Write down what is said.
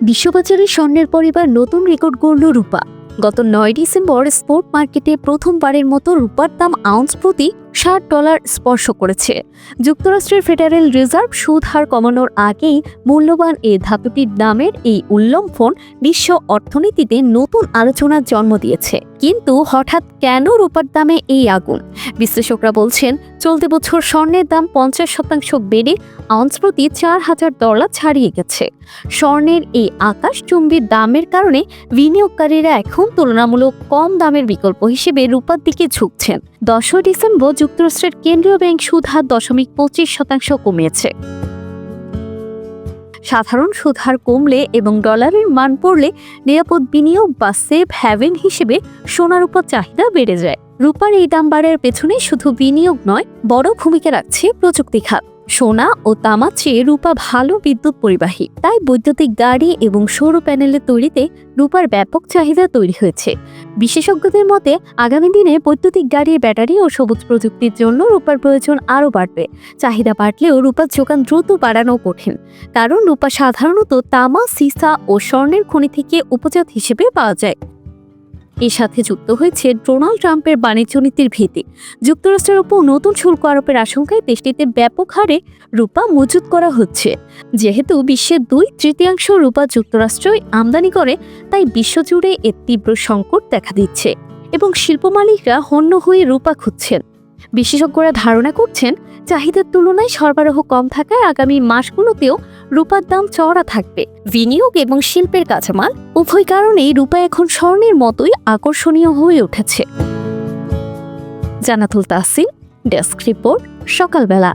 বিশ্ববাজারে স্বর্ণের পর এবার নতুন রেকর্ড গড়ল রূপা। গত 9 ডিসেম্বর স্পট মার্কেটে প্রথমবারের মতো রূপার দাম আউন্স প্রতি $60 স্পর্শ করেছে। যুক্তরাষ্ট্রের ফেডারেল রিজার্ভ সুদ হার কমানোর আগেই মূল্যবান এই ধাতুটির দামের এই উল্লম্ফন বিশ্ব অর্থনীতিতে নতুন আলোচনার জন্ম দিয়েছে। কিন্তু হঠাৎ কেন রূপার দামে এই আগুন? বিশ্লেষকরা বলছেন, চলতি বছর স্বর্ণের দাম 50% বেড়ে আউন্স প্রতি $4000 ছাড়িয়ে গেছে। স্বর্ণের এই আকাশচুম্বী দামের কারণে বিনিয়োগকারীরা এখন তুলনামূলক কম দামের বিকল্প হিসেবে রূপার দিকে ঝুঁকছেন। 10 ডিসেম্বর যুক্তরাষ্ট্রের কেন্দ্রীয় ব্যাংক সুদ হার 0.25% কমিয়েছে। সাধারণ সুদ হার কমলে এবং ডলারের মান পড়লে নিরাপদ বিনিয়োগ বা সেফ হ্যাভেন হিসেবে সোনার উপর চাহিদা বেড়ে যায়। রূপার এই দাম বাড়ার পেছনে শুধু বিনিয়োগ নয়, বড় ভূমিকা রাখছে প্রযুক্তি খাত। সোনা ও তামার চেয়ে রূপা ভালো বিদ্যুৎ পরিবাহী, তাই বৈদ্যুতিক গাড়ি এবং সৌর প্যানেলের তৈরিতে রূপার ব্যাপক চাহিদা তৈরি হয়েছে। বিশেষজ্ঞদের মতে আগামী দিনে বৈদ্যুতিক গাড়ির ব্যাটারি ও সবুজ প্রযুক্তির জন্য রূপার প্রয়োজন আরও বাড়বে। চাহিদা বাড়লেও রূপার যোগান দ্রুত বাড়ানো কঠিন, কারণ রূপা সাধারণত তামা, সীসা ও স্বর্ণের খনি থেকে উপজাত হিসেবে পাওয়া যায়। এর সাথে যুক্ত হয়েছে ডোনাল্ড ট্রাম্পের বাণিজ্য নীতির ভীতি। যুক্তরাষ্ট্রের উপর নতুন শুল্ক আরোপের আশঙ্কায় দেশটিতে ব্যাপক হারে রূপা মজুত করা হচ্ছে। যেহেতু বিশ্বের 2/3 রূপা যুক্তরাষ্ট্রই আমদানি করে, তাই বিশ্বজুড়ে এর তীব্র সংকট দেখা দিচ্ছে এবং শিল্প মালিকরা হন্য হয়ে রূপা খুঁজছেন। বিশেষজ্ঞরা ধারণা করছেন, চাহিদার তুলনায় সরবরাহ কম থাকায় আগামী মাসগুলোতেও রূপার দাম চড়া থাকবে। বিনিয়োগ এবং শিল্পের কাঁচামাল উভয় কারণেই রূপা এখন স্বর্ণের মতোই আকর্ষণীয় হয়ে উঠেছে। জান্নাতুল তাহসিন, ডেস্ক রিপোর্ট, সকালবেলা।